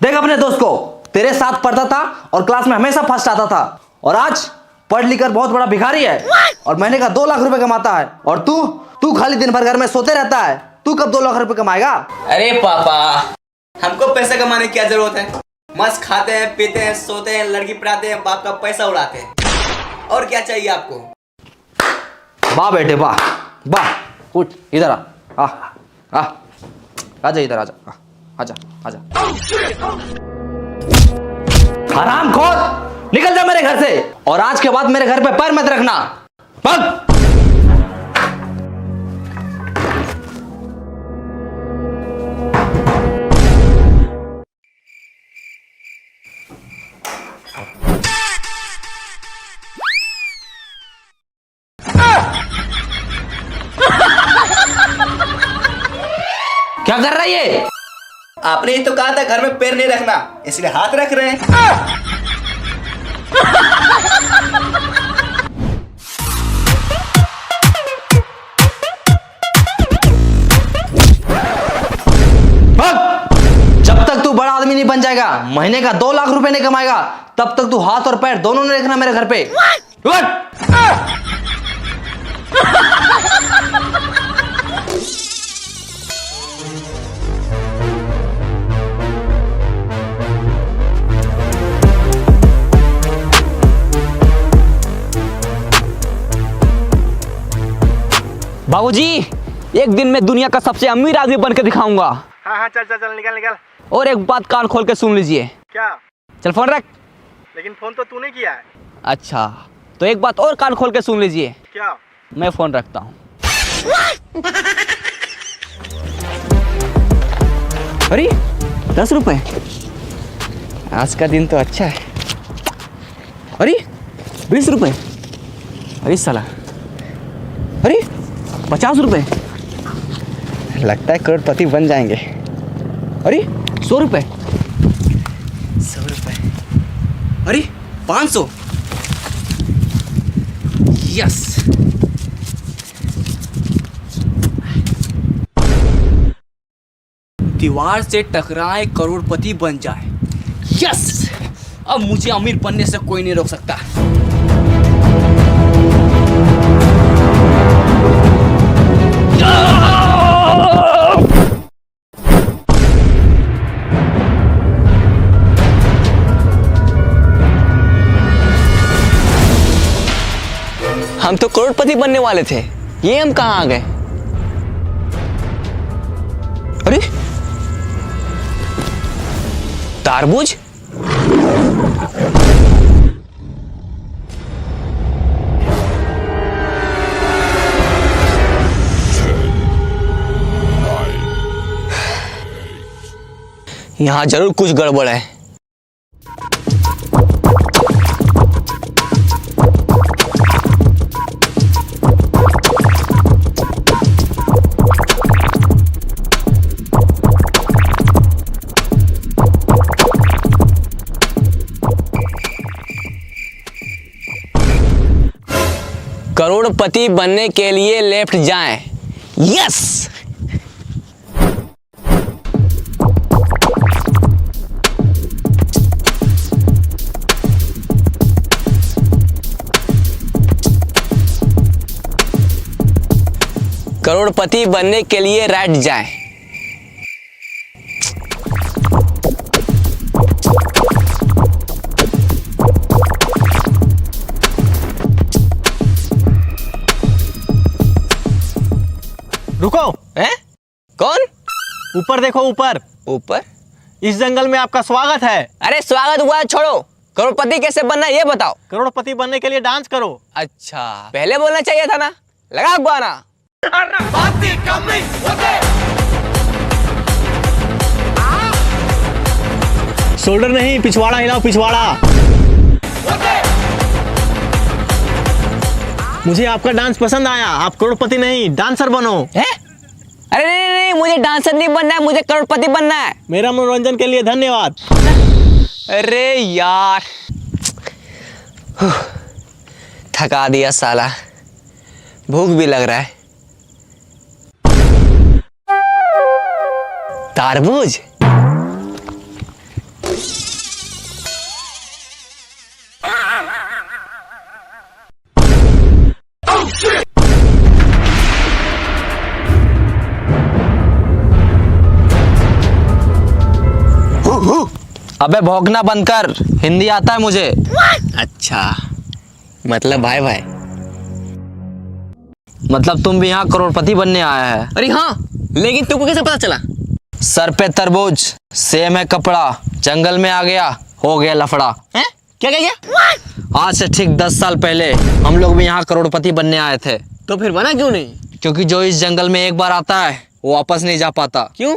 देख अपने दोस्त को, तेरे साथ पढ़ता था और क्लास में हमेशा फर्स्ट आता था, और आज पढ़ लिख कर बहुत बड़ा भिखारी है और महीने का 2 लाख रुपए कमाता है। और तू खाली दिन भर घर में सोते रहता है। तू कब 2 लाख रुपए कमाएगा? अरे पापा, हमको पैसा कमाने की क्या जरूरत है? मस्त खाते हैं, पीते हैं, सोते हैं, लड़की पढ़ाते हैं, बाप का पैसा उड़ाते हैं। और क्या चाहिए आपको? वाह बेटे वाह वाह। उठ इधर आ आजा इधर आजा आजा आजा। हरामखोर, निकल जा मेरे घर से, और आज के बाद मेरे घर पे पैर मत रखना। भाग। क्या कर रहा है ये? आपने ही तो कहा था घर में पैर नहीं रखना, इसलिए हाथ रख रहे हैं। जब तक तू बड़ा आदमी नहीं बन जाएगा, महीने का 2 लाख रुपए नहीं कमाएगा, तब तक तू हाथ और पैर दोनों नहीं रखना मेरे घर पे। बाबूजी, एक दिन मैं दुनिया का सबसे अमीर आदमी बनकर दिखाऊंगा। हाँ चल निकल। और एक बात कान खोल के सुन लीजिए। क्या? चल फोन रख। लेकिन फोन तो तूने किया है। अच्छा, तो एक बात और कान खोल के सुन लीजिए। क्या? मैं फोन रखता हूँ। अरे 10 रुपए, आज का दिन तो अच्छा है। अरे 20 रुपए, अरे साला, अरे 50 रुपए, लगता है करोड़पति बन जाएंगे। अरे 100 रुपए, 100 रुपए, अरे 500, यस। दीवार से टकराए करोड़पति बन जाए, यस। अब मुझे अमीर बनने से कोई नहीं रोक सकता। हम तो करोड़पति बनने वाले थे, ये हम कहाँ आ गए? अरे तारबूज, यहाँ जरूर कुछ गड़बड़ है। करोड़पति बनने के लिए लेफ्ट जाएं, यस। करोड़पति बनने के लिए राइट जाएं। रुको। हैं? कौन? ऊपर देखो, ऊपर। ऊपर? इस जंगल में आपका स्वागत है। अरे स्वागत हुआ छोड़ो, करोड़पति कैसे बनना है ये बताओ। करोड़पति बनने के लिए डांस करो। अच्छा, पहले बोलना चाहिए था ना। लगा गाना। शोल्डर नहीं, पिछवाड़ा हिलाओ, पिछवाड़ा। मुझे आपका डांस पसंद आया। आप करोड़पति नहीं, डांसर बनो। है? अरे नहीं, मुझे डांसर नहीं बनना है, मुझे करोड़पति बनना है। मेरा मनोरंजन के लिए धन्यवाद। अरे यार, थका दिया साला, भूख भी लग रहा है। तारबूज, अबे भौंकना बंद कर, हिंदी आता है मुझे। अच्छा, मतलब भाई भाई। मतलब तुम भी यहाँ करोड़पति बनने आया है? अरे हाँ, लेकिन तुमको कैसे पता चला? सर पे तरबूज, सेम है कपड़ा, जंगल में आ गया, हो गया लफड़ा। हैं? क्या क्या क्या? आज से ठीक 10 साल पहले हम लोग भी यहाँ करोड़पति बनने आए थे। तो फिर बना क्यों नहीं? क्योंकि जो इस जंगल में एक बार आता है वो वापस नहीं जा पाता। क्यों?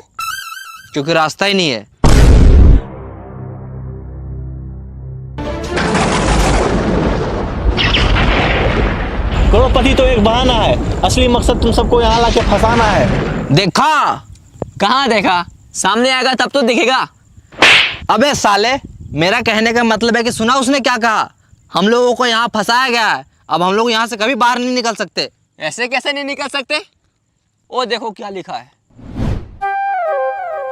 क्योंकि रास्ता ही नहीं है। करोड़पति तो एक बहाना है, असली मकसद तुम सबको यहाँ लाके फंसाना है। देखा? कहाँ देखा? सामने आएगा तब तो दिखेगा। अबे साले, मेरा कहने का मतलब है कि सुना उसने क्या कहा? हम लोगों को यहाँ फंसाया गया है, अब हम लोग यहाँ से कभी बाहर नहीं निकल सकते। ऐसे कैसे नहीं निकल सकते? ओ देखो क्या लिखा है।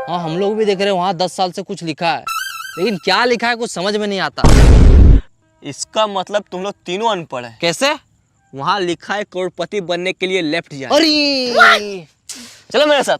हाँ, हम लोग भी देख रहे हैं वहाँ 10 साल से कुछ लिखा है, लेकिन क्या लिखा है कुछ समझ में नहीं आता। इसका मतलब तुम लोग तीनों अनपढ़ है। कैसे? वहाँ लिखा है करोड़पति बनने के लिए लेफ्ट जाए। अरे चलो मेरे साथ।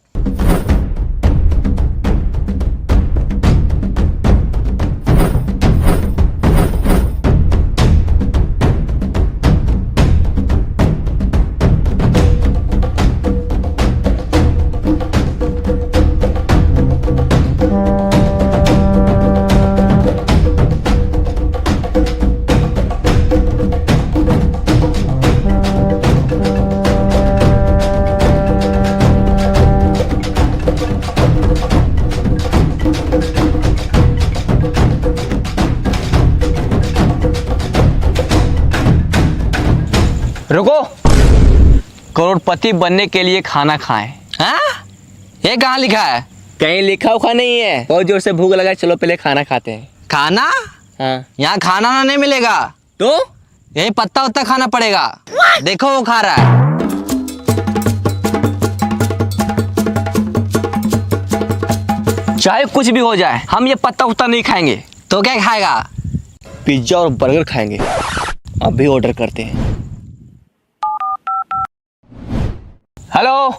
रुको, करोड़पति बनने के लिए खाना खाएं। हाँ? ये कहाँ लिखा है? कहीं लिखा उखा नहीं है। बहुत जोर से भूख लगा है, चलो पहले खाना खाते हैं। खाना? हाँ। यहाँ खाना ना नहीं मिलेगा, तो यही पत्ता उत्ता खाना पड़ेगा। देखो वो खा रहा है। चाहे कुछ भी हो जाए, हम ये पत्ता उत्ता नहीं खाएंगे। तो क्या खाएगा? पिज्जा और बर्गर खाएंगे। अभी ऑर्डर करते हैं। हेलो,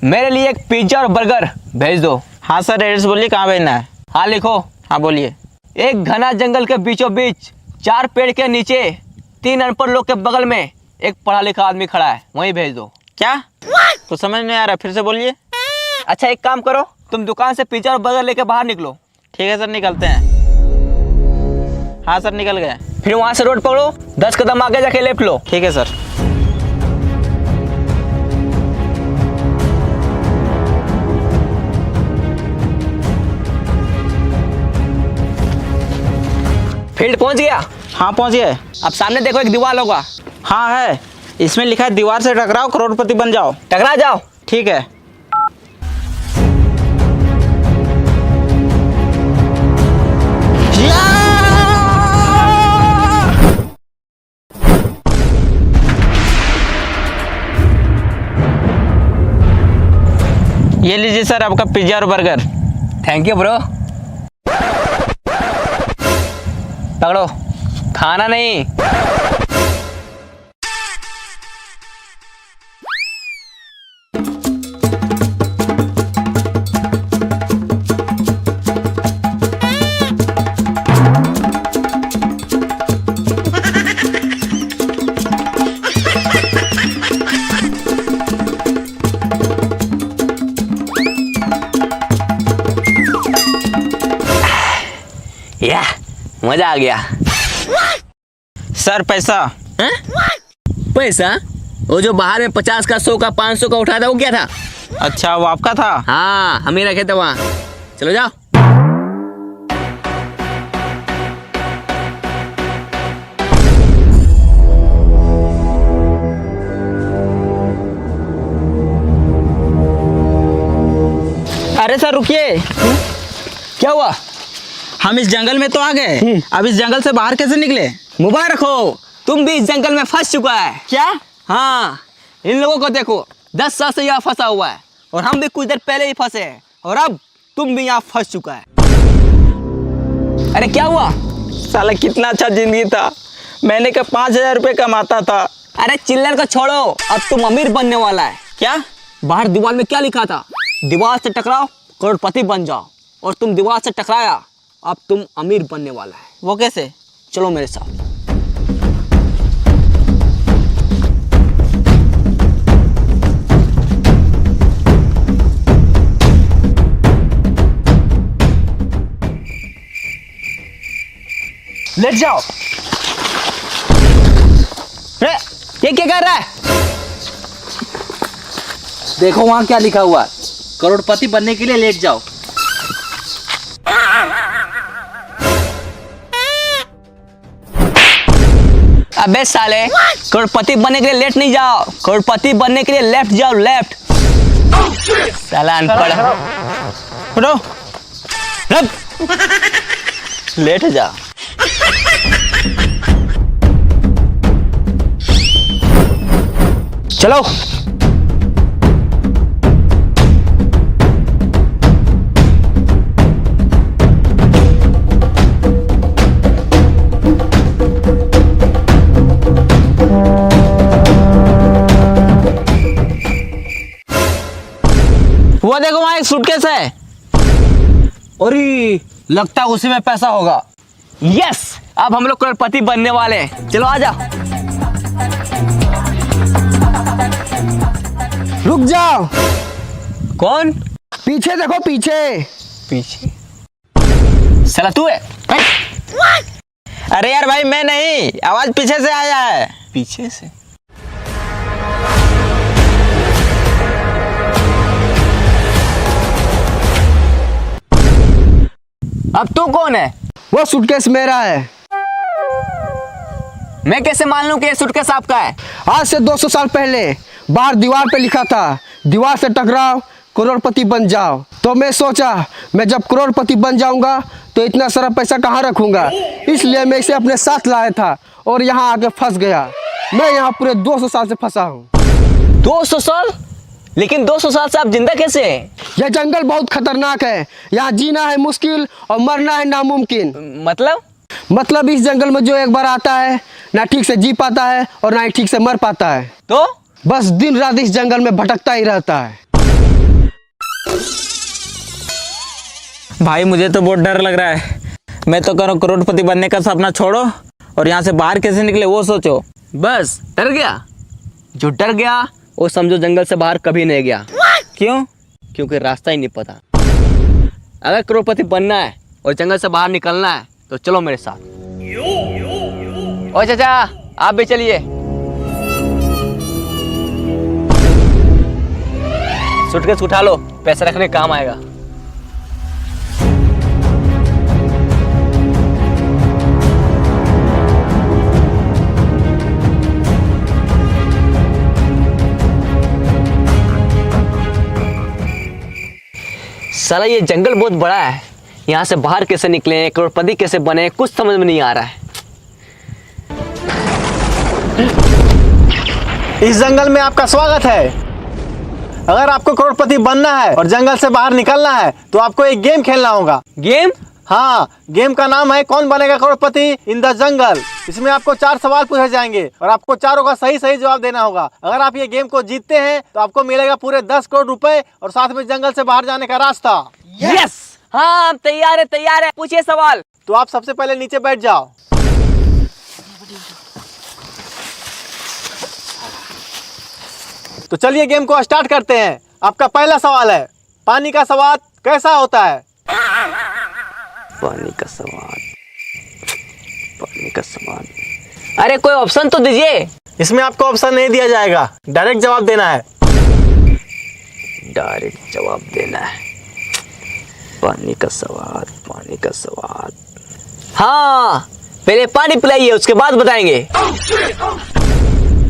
मेरे लिए एक पिज्जा और बर्गर भेज दो। हाँ सर, एड्रेस बोलिए, कहाँ भेजना है? हाँ लिखो। हाँ बोलिए। एक घना जंगल के बीचों बीच 4 पेड़ के नीचे 3 अनपढ़ लोग के बगल में एक पढ़ा लिखा आदमी खड़ा है, वहीं भेज दो। क्या? तो समझ नहीं आ रहा, फिर से बोलिए। अच्छा एक काम करो, तुम दुकान से पिज्जा और बर्गर लेके बाहर निकलो। ठीक है सर, निकलते हैं। हाँ सर, निकल गए। फिर वहां से रोड पकड़ो, 10 कदम आगे जाके लेफ्ट लो। ठीक है सर। फील्ड पहुंच गया। हाँ पहुँच गए। अब सामने देखो एक दीवार होगा, हाँ है, इसमें लिखा है दीवार से टकराओ करोड़पति बन जाओ। टकरा जाओ। ठीक है। ये लीजिए सर आपका पिज्जा और बर्गर। Thank you bro. पकड़ो, खाना नहीं। या मजा आ गया। सर पैसा। हैं? पैसा? वो जो बाहर में 50 का, 100 का, 500 का उठाया था, वो क्या था? अच्छा, वो आपका था? हाँ, हम ही रखे थे वहाँ। चलो जाओ। अरे सर रुकिए। क्या हुआ? हम इस जंगल में तो आ गए, अब इस जंगल से बाहर कैसे निकले? मुबारक हो, तुम भी इस जंगल में फंस चुका है। क्या? हाँ, इन लोगों को देखो, 10 साल से यहाँ फंसा हुआ है, और हम भी कुछ देर पहले ही फंसे हैं, और अब तुम भी यहाँ फंस चुका है। अरे क्या हुआ? साला कितना अच्छा जिंदगी था, मैंने का 5,000 रुपये कमाता था। अरे चिल्लर को छोड़ो, अब तुम अमीर बनने वाला है। क्या? बाहर दीवार में क्या लिखा था? दीवार से टकराओ करोड़पति बन जाओ, और तुम दीवार से टकराया अब तुम अमीर बनने वाला है। वो कैसे? चलो मेरे साथ। लेट जाओ। रे, ये क्या कर रहा है? देखो वहां क्या लिखा हुआ है, करोड़पति बनने के लिए लेट जाओ। अबे साले, करोड़पति बनने के लिए लेट नहीं जाओ, करोड़पति बनने के लिए लेफ्ट जाओ, लेफ्ट। साला अनपढ़। उठो। रब। लेट जा। चलो। वो देखो वहां एक सूटकेस है। अरे लगता है उसी में पैसा होगा। यस, अब हम लोग करोड़पति बनने वाले हैं। चलो आजा। रुक जाओ, कौन? पीछे देखो पीछे। पीछे? साला तू है? अरे यार भाई मैं नहीं, आवाज पीछे से आया है। पीछे से? अब तू कौन है? वो सूटकेस मेरा है। मैं कैसे मान लूं कि ये सूटकेस आपका है? आज से 200 साल पहले बाहर दीवार पे लिखा था, दीवार से टकराओ करोड़पति बन जाओ। तो मैं सोचा मैं जब करोड़पति बन जाऊंगा तो इतना सारा पैसा कहाँ रखूंगा, इसलिए मैं इसे अपने साथ लाया था और यहाँ आके फंस गया। मैं यहाँ पूरे 200 साल से फंसा हूँ। 200 साल? लेकिन 200 साल से आप जिंदा कैसे हैं? यह जंगल बहुत खतरनाक है, यहाँ जीना है मुश्किल और मरना है नामुमकिन। मतलब इस जंगल में जो एक बार आता है ना ठीक से जी पाता है और ना ही ठीक से मर पाता है, तो बस दिन रात इस जंगल में भटकता ही रहता है। भाई मुझे तो बहुत डर लग रहा है। मैं तो करो करोड़पति बनने का सपना छोड़ो और यहाँ से बाहर कैसे निकले वो सोचो। बस डर गया? जो डर गया वो समझो जंगल से बाहर कभी नहीं गया। क्यों? क्योंकि रास्ता ही नहीं पता। अगर करोड़पति बनना है और जंगल से बाहर निकलना है तो चलो मेरे साथ। ओ चाचा, आप भी चलिए। सूटकेस उठा लो, पैसा रखने काम आएगा। साला ये जंगल बहुत बड़ा है, यहाँ से बाहर कैसे निकले, करोड़पति कैसे बने, कुछ समझ में नहीं आ रहा है। इस जंगल में आपका स्वागत है। अगर आपको करोड़पति बनना है और जंगल से बाहर निकलना है तो आपको एक गेम खेलना होगा। गेम? हाँ, गेम का नाम है कौन बनेगा करोड़पति इन द जंगल। इसमें आपको 4 सवाल पूछे जाएंगे और आपको चारों का सही सही जवाब देना होगा। अगर आप ये गेम को जीतते हैं तो आपको मिलेगा पूरे 10 करोड़ रुपए और साथ में जंगल से बाहर जाने का रास्ता। यस! हाँ, हम तैयार है, तैयार है। पूछिए सवाल। तो आप सबसे पहले नीचे बैठ जाओ। तो चलिए गेम को स्टार्ट करते हैं। आपका पहला सवाल है, पानी का स्वाद कैसा होता है? पानी का स्वाद, पानी का स्वाद। अरे कोई ऑप्शन तो दीजिए। इसमें आपको ऑप्शन नहीं दिया जाएगा, डायरेक्ट जवाब देना है। डायरेक्ट जवाब देना है। पानी का स्वाद, पानी का स्वाद। हाँ, पहले पानी पिलाइए, उसके बाद बताएंगे।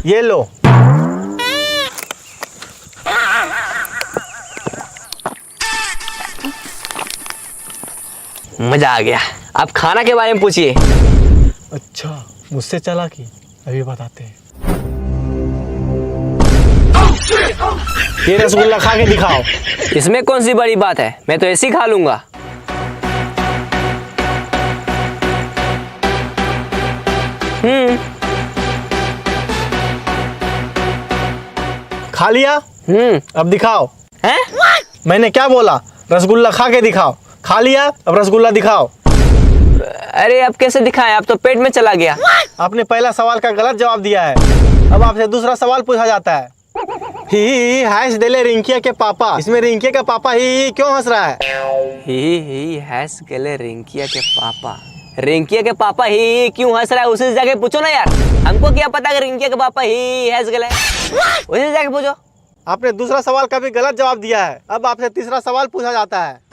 ये लो। मजा आ गया। आप खाना के बारे में पूछिए। अच्छा, मुझसे चालाकी, अभी बताते हैं। ये रसगुल्ला खा के दिखाओ। इसमें कौन सी बड़ी बात है, मैं तो ऐसे ही खा लूंगा। खा लिया? अब दिखाओ। हैं? मैंने क्या बोला? रसगुल्ला खा के दिखाओ। खा लिया, अब रसगुल्ला दिखाओ। अरे अब कैसे दिखाएं, अब तो पेट में चला गया। आपने पहला सवाल का गलत जवाब दिया है। अब आपसे दूसरा सवाल पूछा जाता है। ही हैश देले रिंकिया के पापा, इसमें रिंकिया का पापा ही क्यों हंस रहा है? ही हैस गेले रिंकिया के पापा। रिंकिया के पापा ही क्यों हंस रहा है, उसे जाके पूछो ना यार। हमको क्या पता कि रिंकिया के पापा ही हैस गेले, उसे जाके पूछो। आपने दूसरा सवाल का भी गलत जवाब दिया है। अब आपसे तीसरा सवाल पूछा जाता है।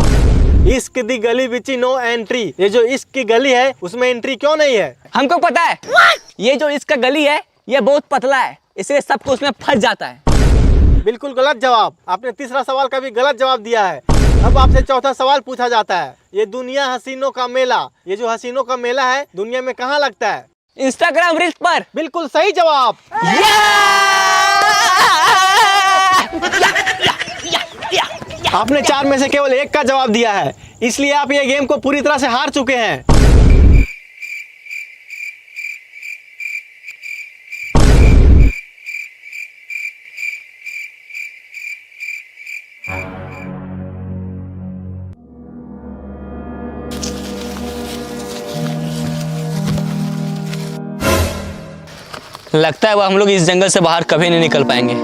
इश्क दी गली बिच नो एंट्री, ये जो इश्क की गली है उसमें एंट्री क्यों नहीं है? हमको पता है, ये जो इसका गली है ये बहुत पतला है, इसलिए सबको उसमें फंस जाता है। बिल्कुल गलत जवाब। आपने तीसरा सवाल का भी गलत जवाब दिया है। अब आपसे चौथा सवाल पूछा जाता है। ये दुनिया हसीनों का मेला, ये जो हसीनों का मेला है दुनिया में कहाँ लगता है? इंस्टाग्राम रील्स पर। बिल्कुल सही जवाब। आपने 4 में से केवल 1 का जवाब दिया है, इसलिए आप ये गेम को पूरी तरह से हार चुके हैं। लगता है वो हम लोग इस जंगल से बाहर कभी नहीं निकल पाएंगे।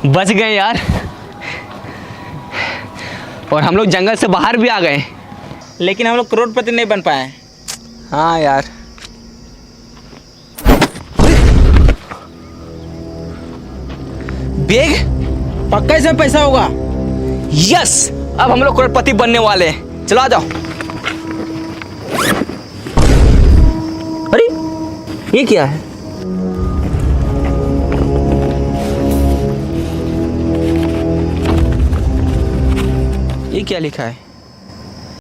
बच गए यार, और हम लोग जंगल से बाहर भी आ गए। लेकिन हम लोग करोड़पति नहीं बन पाए। हाँ यार। बैग, पक्का इसमें पैसा होगा। यस, अब हम लोग करोड़पति बनने वाले हैं। चलो आ जाओ। अरे ये क्या है? ये क्या लिखा है?